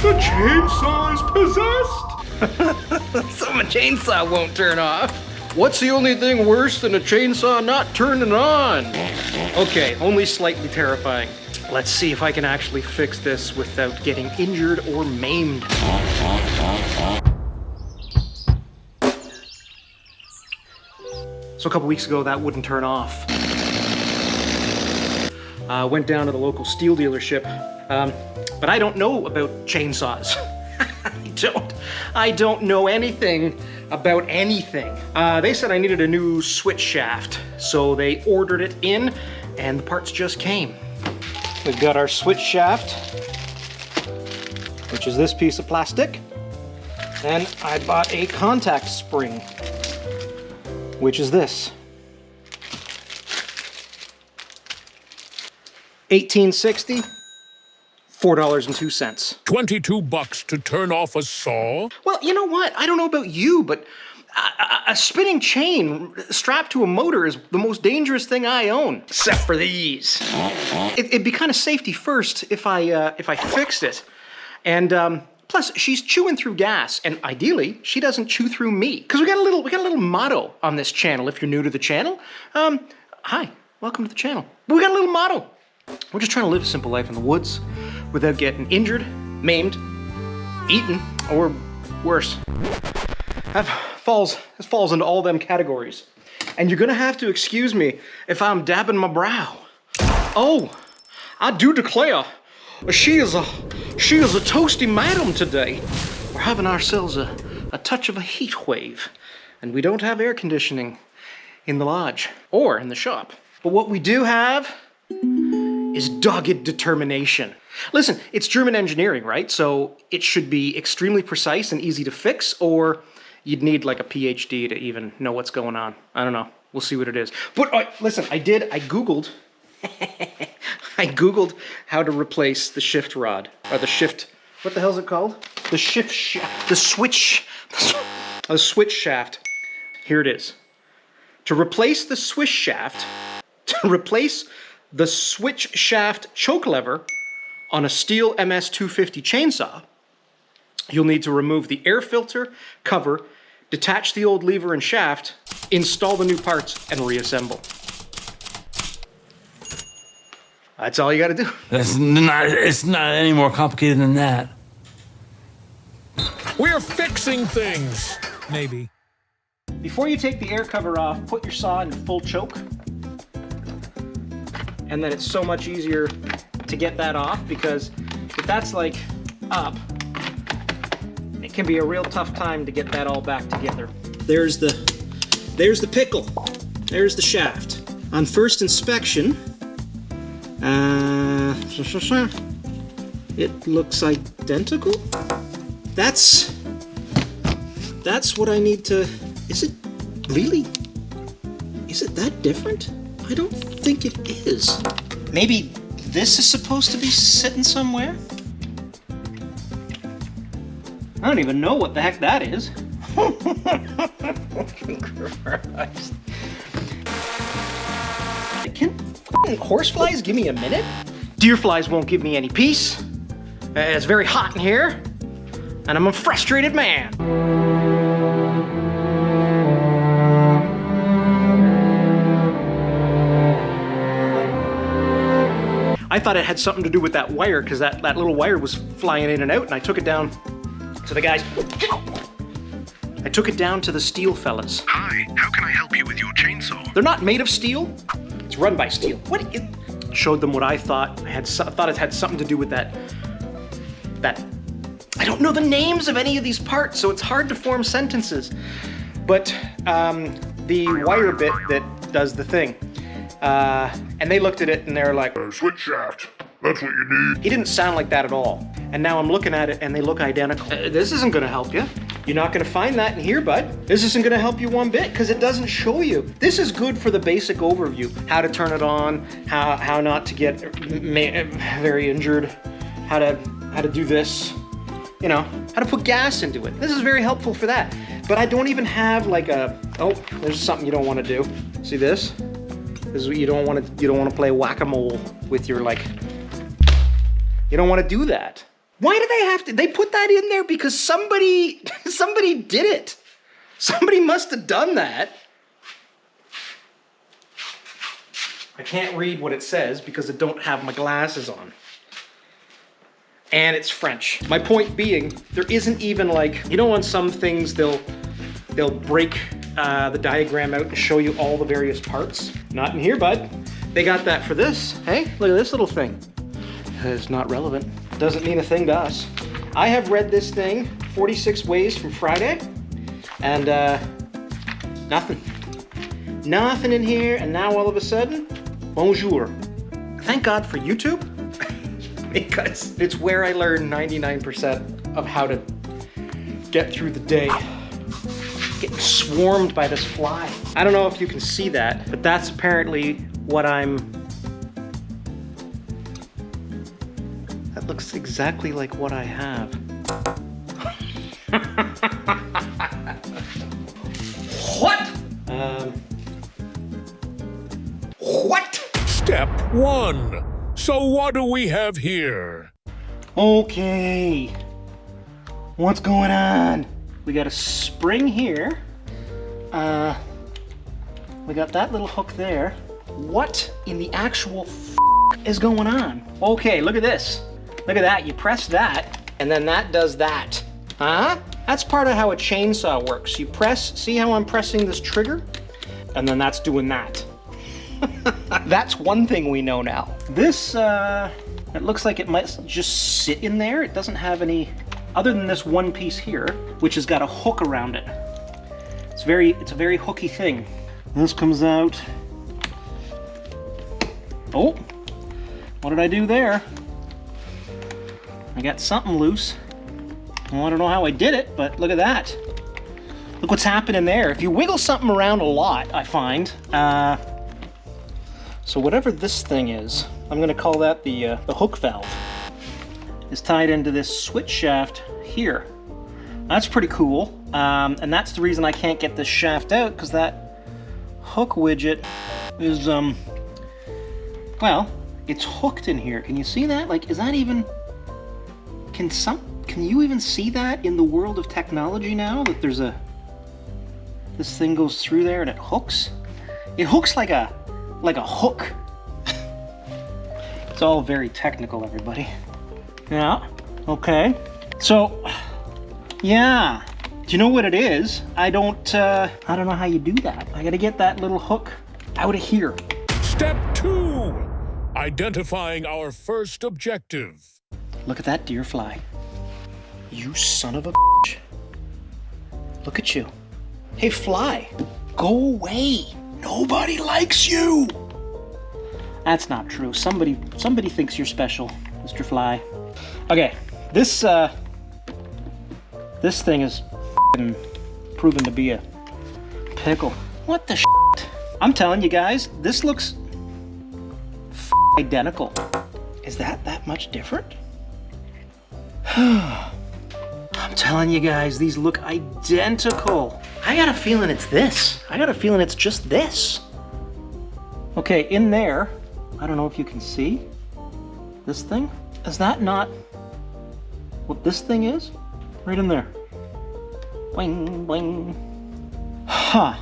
The chainsaw is possessed! So my chainsaw won't turn off. What's the only thing worse than a chainsaw not turning on? Okay, only slightly terrifying. Let's see if I can actually fix this without getting injured or maimed. So a couple weeks ago, that wouldn't turn off. Went down to the local steel dealership, but I don't know about chainsaws. I don't know anything about anything. They said I needed a new switch shaft, so they ordered it in, and the parts just came. We've got our switch shaft, which is this piece of plastic, and I bought a contact spring, which is this. $18.60, $4.02. $22 to turn off a saw? Well, you know what? I don't know about you, but a spinning chain strapped to a motor is the most dangerous thing I own, except for these. It'd be kind of safety first if I fixed it. And plus, she's chewing through gas, and ideally, she doesn't chew through me. Because we got a little motto on this channel. If you're new to the channel, hi, welcome to the channel. We got a little motto. We're just trying to live a simple life in the woods without getting injured, maimed, eaten, or worse. This falls into all them categories. And you're gonna have to excuse me if I'm dabbing my brow. Oh, I do declare, she is a toasty madam today. We're having ourselves a touch of a heat wave, and we don't have air conditioning in the lodge or in the shop. But what we do have is dogged determination. Listen, it's German engineering, right? So it should be extremely precise and easy to fix, or you'd need like a PhD to even know what's going on. I don't know. We'll see what it is. But listen, I Googled, I Googled how to replace the shift rod, or the shift, what the hell is it called? The switch shaft. Here it is. To replace the switch shaft, the switch shaft choke lever on a Stihl MS-250 chainsaw, you'll need to remove the air filter cover, detach the old lever and shaft, install the new parts, and reassemble. That's all you gotta do. It's not any more complicated than that. We're fixing things. Maybe. Before you take the air cover off, put your saw in full choke. And then it's so much easier to get that off, because if that's like up, it can be a real tough time to get that all back together. There's the pickle. There's the shaft. On first inspection, it looks identical. That's what I need to, is it that different? I don't think it is. Maybe this is supposed to be sitting somewhere? I don't even know what the heck that is. Christ. Can f***ing horseflies give me a minute? Deer flies won't give me any peace. It's very hot in here, and I'm a frustrated man. I thought it had something to do with that wire, because that little wire was flying in and out, and I took it down to the guys. I took it down to the steel fellas. Hi, how can I help you with your chainsaw? They're not made of steel. It's run by steel. Showed them what I thought. I thought it had something to do with that. I don't know the names of any of these parts, so it's hard to form sentences. But the wire bit that does the thing. And they looked at it and they're like, switch shaft, that's what you need. He didn't sound like that at all. And now I'm looking at it and they look identical. This isn't gonna help you. You're not gonna find that in here, bud. This isn't gonna help you one bit, because it doesn't show you. This is good for the basic overview. How to turn it on, how not to get very injured, how to do this, you know, how to put gas into it. This is very helpful for that. But I don't even have like oh, there's something you don't wanna do. See this? This is what you don't want to play whack-a-mole with your, like, you don't want to do that. Why do they have to? They put that in there because somebody did it. Somebody must have done that. I can't read what it says because I don't have my glasses on. And it's French. My point being, there isn't even like, you know, on some things they'll break the diagram out and show you all the various parts. Not in here, bud. They got that for this. Hey, look at this little thing. It's not relevant. Doesn't mean a thing to us. I have read this thing 46 ways from Friday, and nothing. Nothing in here, and now all of a sudden, bonjour. Thank God for YouTube, because it's where I learn 99% of how to get through the day. Getting swarmed by this fly. I don't know if you can see that, but that's apparently what that looks exactly like what I have. What? What? Step 1. So what do we have here? Okay. What's going on? We got a spring here. We got that little hook there. What in the actual is going on? Okay, look at this. Look at that. You press that, and then that does that. Huh? That's part of how a chainsaw works. You press, see how I'm pressing this trigger? And then that's doing that. That's one thing we know now. This, it looks like it might just sit in there. It doesn't have any, other than this one piece here, which has got a hook around it. It's a very hooky thing. This comes out. Oh, what did I do there? I got something loose. Well, I don't know how I did it, but look at that. Look what's happening there. If you wiggle something around a lot, I find, so whatever this thing is, I'm gonna call that the hook valve, is tied into this switch shaft here. That's pretty cool, and that's the reason I can't get this shaft out, because that hook widget is, well, it's hooked in here. Can you see that? Like, is that even, can you even see that in the world of technology now, that there's this thing goes through there and it hooks? It hooks like a hook. It's all very technical, everybody. Yeah, okay. So, yeah, do you know what it is? I don't know how you do that. I gotta get that little hook out of here. Step 2. Identifying our first objective. Look at that deer fly. You son of a bitch. Look at you. Hey, fly, go away. Nobody likes you. That's not true. Somebody thinks you're special, Mr. Fly. Okay, this thing is proven to be a pickle. What the shit? I'm telling you guys, this looks identical. Is that much different? I'm telling you guys, these look identical. I got a feeling it's this. I got a feeling it's just this. Okay, in there, I don't know if you can see this thing. Is that not what this thing is? Right in there. Bling, bling. Huh.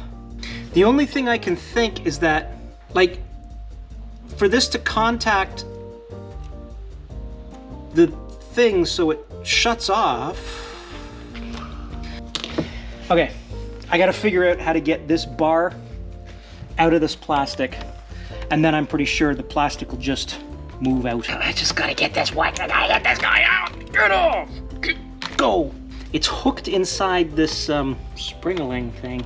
The only thing I can think is that, like, for this to contact the thing so it shuts off. Okay, I gotta figure out how to get this bar out of this plastic, and then I'm pretty sure the plastic will just move out. I just gotta get this one. I gotta get this guy out. Get off. Go. It's hooked inside this spring-a-ling thing.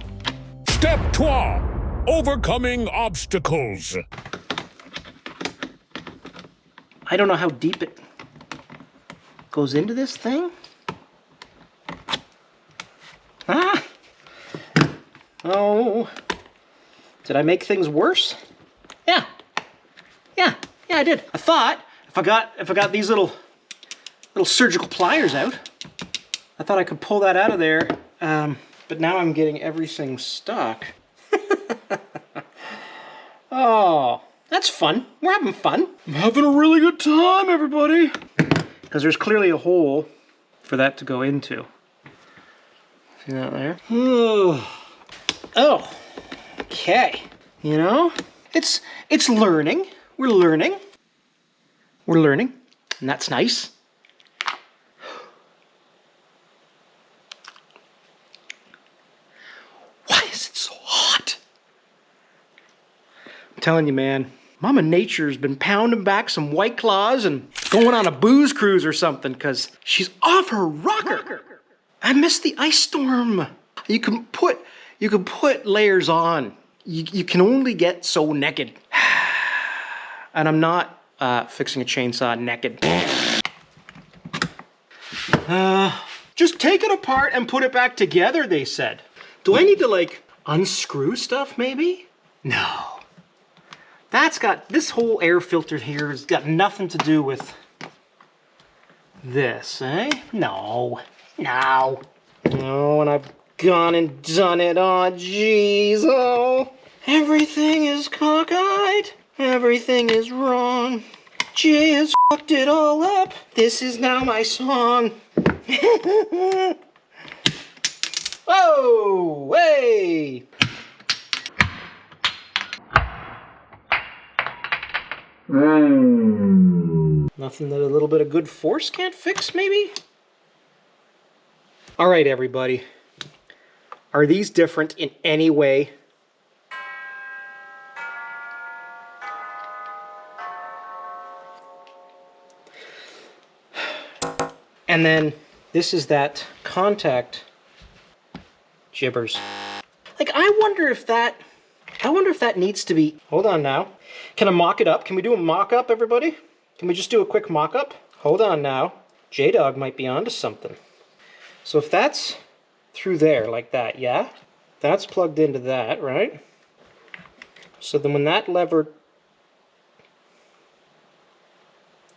Step 2. Overcoming obstacles. I don't know how deep it goes into this thing. Ah! Oh, did I make things worse? Yeah, I did. I thought if I got these little surgical pliers out, I thought I could pull that out of there. But now I'm getting everything stuck. Oh, that's fun. We're having fun. I'm having a really good time, everybody. because there's clearly a hole for that to go into. See that there? Oh, okay. You know, it's learning. We're learning. We're learning, and that's nice. Why is it so hot? I'm telling you, man, Mama Nature's been pounding back some White Claws and going on a booze cruise or something, because she's off her rocker. I missed the ice storm. You can put layers on. You can only get so naked. And I'm not fixing a chainsaw naked. Just take it apart and put it back together, they said. Do I need to, like, unscrew stuff, maybe? No. This whole air filter here has got nothing to do with this, eh? No. No. No, and I've gone and done it. Oh, jeez. Oh. Everything is cockeyed. Everything is wrong. Jay has fucked it all up. This is now my song. Oh, hey! Nothing that a little bit of good force can't fix, maybe? All right, everybody. Are these different in any way? And then this is that contact gibbers. Like, I wonder if that needs to be, hold on now. Can I mock it up? Can we do a mock-up, everybody? Can we just do a quick mock-up? Hold on now. J-Dog might be onto something. So if that's through there like that, yeah? That's plugged into that, right? So then when that lever,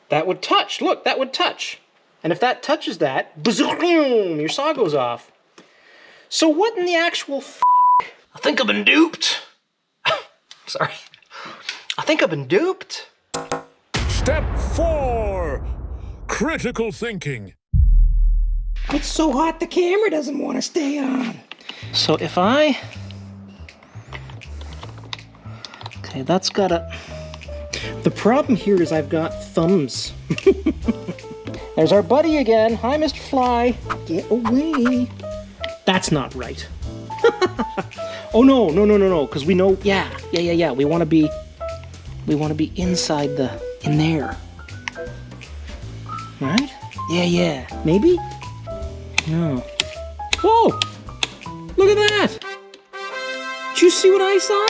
that would touch. Look, that would touch. And if that touches that, boom, your saw goes off. So what in the actual f***? I think I've been duped. Sorry. I think I've been duped. Step 4. Critical thinking. It's so hot the camera doesn't want to stay on. So if I... Okay, that's gotta... The problem here is I've got thumbs. There's our buddy again. Hi, Mr. Fly. Get away. That's not right. Oh, no. Because we know, yeah. We want to be inside in there. Right? Yeah. Maybe? No. Whoa! Look at that! Did you see what I saw?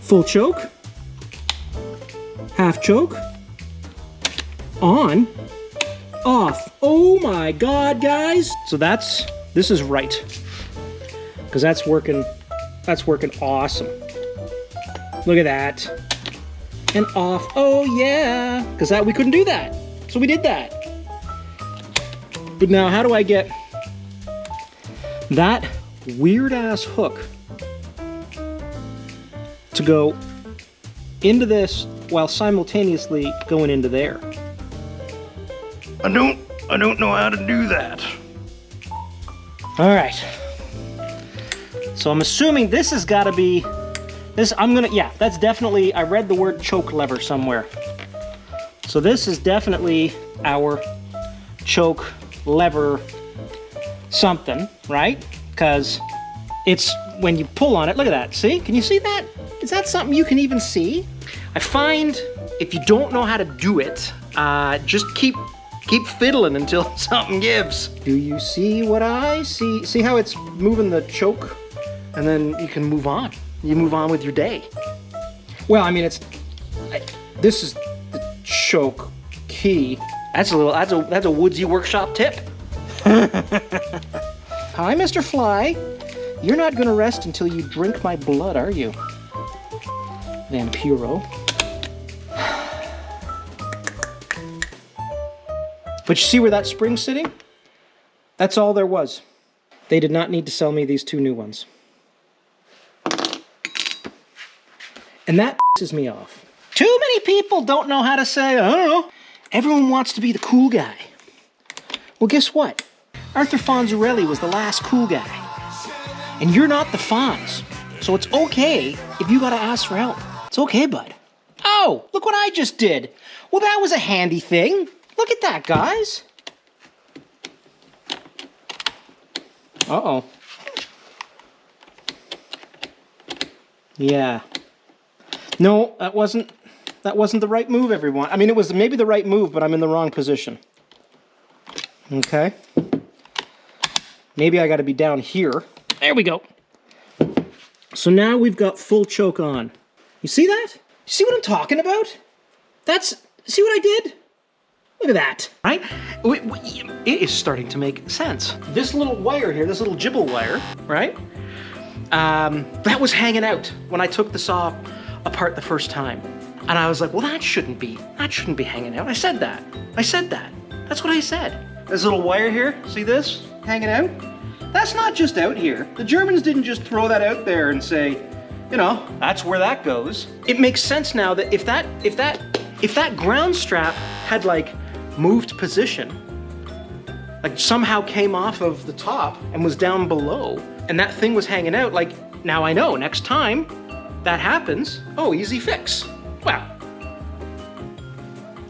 Full choke. Half choke. On. Off. Oh my God, guys! So this is right. Because that's working awesome. Look at that. And off. Oh yeah! Because we couldn't do that. So we did that. But now how do I get that weird ass hook to go into this while simultaneously going into there? I don't know how to do that. All right. So I'm assuming this has got to be this. Yeah, that's definitely, I read the word choke lever somewhere. So this is definitely our choke lever something, right? Because it's when you pull on it, look at that, see? Can you see that? Is that something you can even see? I find if you don't know how to do it, just keep fiddling until something gives. Do you see what I see? See how it's moving the choke? And then you can move on. You move on with your day. Well, I mean, this is the choke key. That's a Woodsy Workshop tip. Hi, Mr. Fly. You're not gonna rest until you drink my blood, are you? Vampiro. But you see where that spring's sitting? That's all there was. They did not need to sell me these two new ones. And that pisses me off. Too many people don't know how to say, I don't know, Everyone wants to be the cool guy. Well, guess what? Arthur Fonzarelli was the last cool guy. And you're not the Fonz. So it's okay if you gotta ask for help. It's okay, bud. Oh, look what I just did. Well, that was a handy thing. Look at that, guys. Uh-oh. Yeah. No, that wasn't the right move, everyone. I mean, it was maybe the right move, but I'm in the wrong position. Okay. Maybe I got to be down here. There we go. So now we've got full choke on. You see that? You see what I'm talking about? See what I did? Look at that, right? It is starting to make sense. This little wire here, this little jibble wire, right? That was hanging out when I took the saw apart the first time. And I was like, well, that shouldn't be hanging out. I said that. That's what I said. This little wire here, see this hanging out? That's not just out here. The Germans didn't just throw that out there and say, you know, that's where that goes. It makes sense now that if that ground strap had like moved position, like somehow came off of the top and was down below, and that thing was hanging out, like now I know next time that happens, oh, easy fix. Well,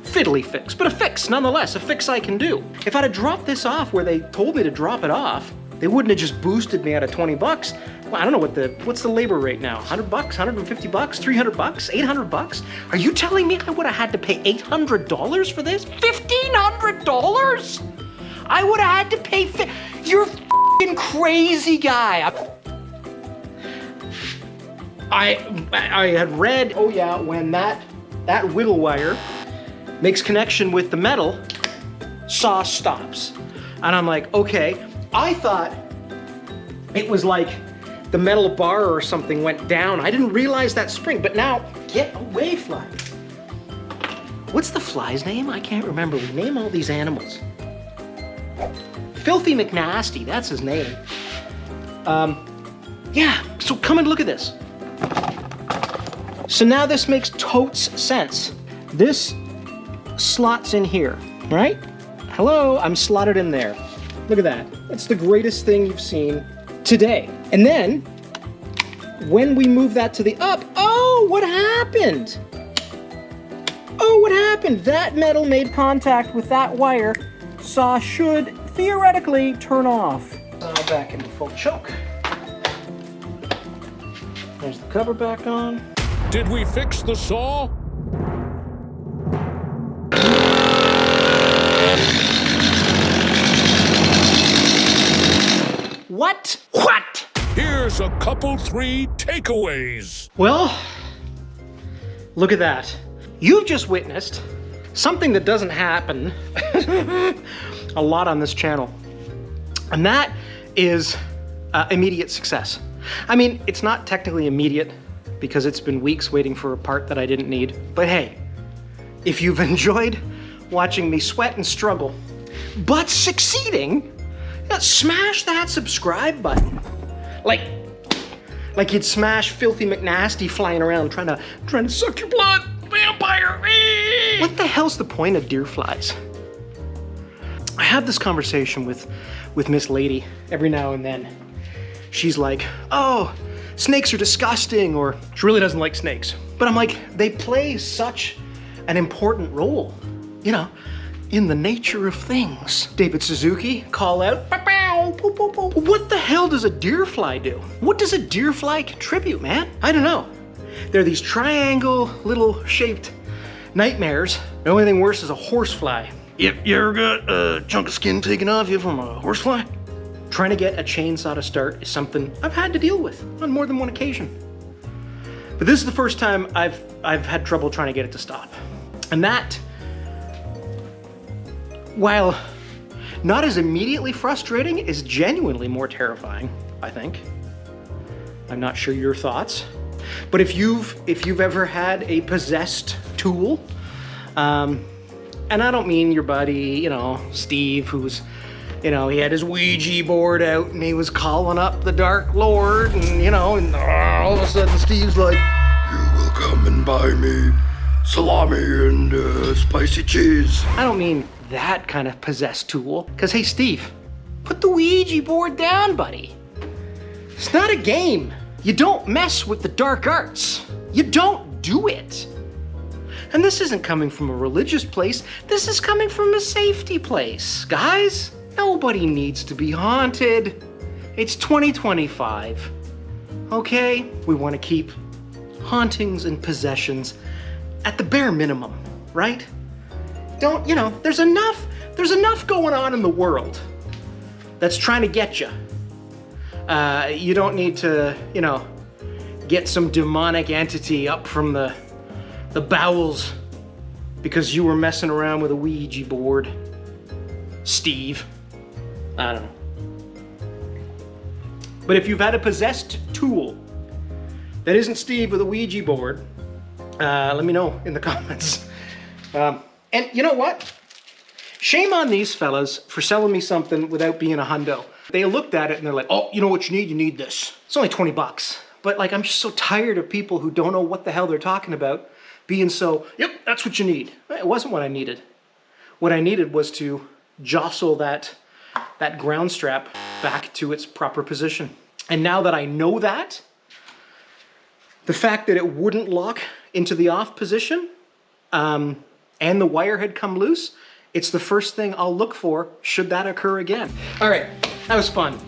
fiddly fix, but a fix nonetheless, a fix I can do. If I'd have dropped this off where they told me to drop it off, they wouldn't have just boosted me out of 20 bucks. Well, I don't know what's the labor rate now? 100 bucks, 150 bucks, 300 bucks, 800 bucks? Are you telling me I would have had to pay $800 for this? $1,500? I would have had to pay You're a f***ing crazy guy. I had read, oh yeah, when that wiggle wire makes connection with the metal, saw stops. And I'm like, okay. I thought it was like the metal bar or something went down. I didn't realize that spring, but now, get away, fly. What's the fly's name? I can't remember. We name all these animals. Filthy McNasty, that's his name. Yeah, so come and look at this. So now this makes totes sense. This slots in here, right? Hello, I'm slotted in there. Look at that. That's the greatest thing you've seen today. And then, when we move that to the up, oh, what happened? Oh, what happened? That metal made contact with that wire. Saw should theoretically turn off. Saw back into full choke. There's the cover back on. Did we fix the saw? What? What? Here's a couple 3 takeaways. Well, look at that. You've just witnessed something that doesn't happen a lot on this channel. And that is immediate success. I mean, it's not technically immediate because it's been weeks waiting for a part that I didn't need. But hey, if you've enjoyed watching me sweat and struggle, but succeeding, smash that subscribe button. Like you'd smash Filthy McNasty flying around trying to suck your blood. Vampire! What the hell's the point of deer flies? I have this conversation with Miss Lady every now and then. She's like, oh, snakes are disgusting, or she really doesn't like snakes. But I'm like, they play such an important role, you know, in the nature of things. David Suzuki, call out, what the hell does a deer fly do? What does a deer fly contribute, man? I don't know. They're these triangle little shaped nightmares. The only thing worse is a horsefly. You ever got a chunk of skin taken off you from a horsefly? Trying to get a chainsaw to start is something I've had to deal with on more than one occasion. But this is the first time I've had trouble trying to get it to stop. And that, while not as immediately frustrating, is genuinely more terrifying, I think. I'm not sure your thoughts. But if you've ever had a possessed tool, and I don't mean your buddy, you know, Steve, who's, you know, he had his Ouija board out and he was calling up the Dark Lord, and, you know, and all of a sudden Steve's like, you will come and buy me salami and spicy cheese. I don't mean that kind of possessed tool. Because, hey, Steve, put the Ouija board down, buddy. It's not a game. You don't mess with the dark arts. You don't do it. And this isn't coming from a religious place. This is coming from a safety place. Guys, nobody needs to be haunted. It's 2025. Okay? We want to keep hauntings and possessions at the bare minimum, right? Don't, there's enough going on in the world that's trying to get you. You don't need to, get some demonic entity up from the bowels because you were messing around with a Ouija board. Steve. I don't know. But if you've had a possessed tool that isn't Steve with a Ouija board, let me know in the comments. And you know what? Shame on these fellas for selling me something without being a hundo. They looked at it and they're like, oh, you know what you need? You need this. It's only 20 bucks. But I'm just so tired of people who don't know what the hell they're talking about being so, yep, that's what you need. It wasn't what I needed. What I needed was to jostle that ground strap back to its proper position. And now that I know that, the fact that it wouldn't lock into the off position, and the wire had come loose, it's the first thing I'll look for should that occur again. All right, that was fun.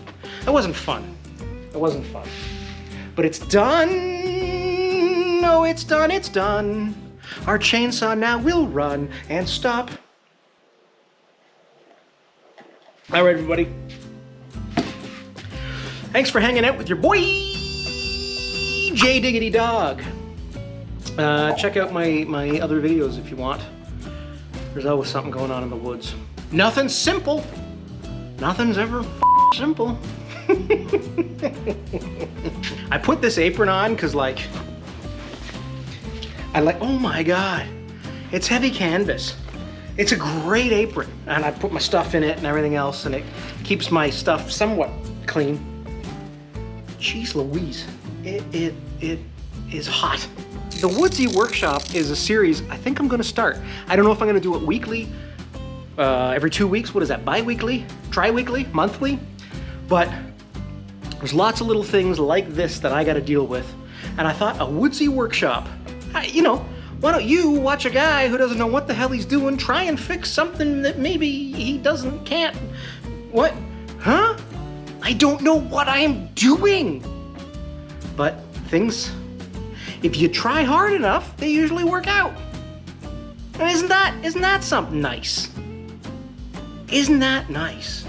That wasn't fun. It wasn't fun. But it's done. No, it's done, it's done. Our chainsaw now will run and stop. All right, everybody. Thanks for hanging out with your boy, J Diggity Dog. Check out my other videos if you want. There's always something going on in the woods. Nothing's simple. Nothing's ever simple. I put this apron on because oh my God, it's heavy canvas. It's a great apron. And I put my stuff in it and everything else, and it keeps my stuff somewhat clean. Jeez Louise, it is hot. The Woodsy Workshop is a series I think I'm gonna start. I don't know if I'm gonna do it weekly, every 2 weeks, what is that, bi-weekly, tri-weekly, monthly? But there's lots of little things like this that I gotta deal with. And I thought a Woodsy Workshop, why don't you watch a guy who doesn't know what the hell he's doing, try and fix something that maybe he can't. What? Huh? I don't know what I am doing. But things, if you try hard enough, they usually work out. And isn't that something nice? Isn't that nice?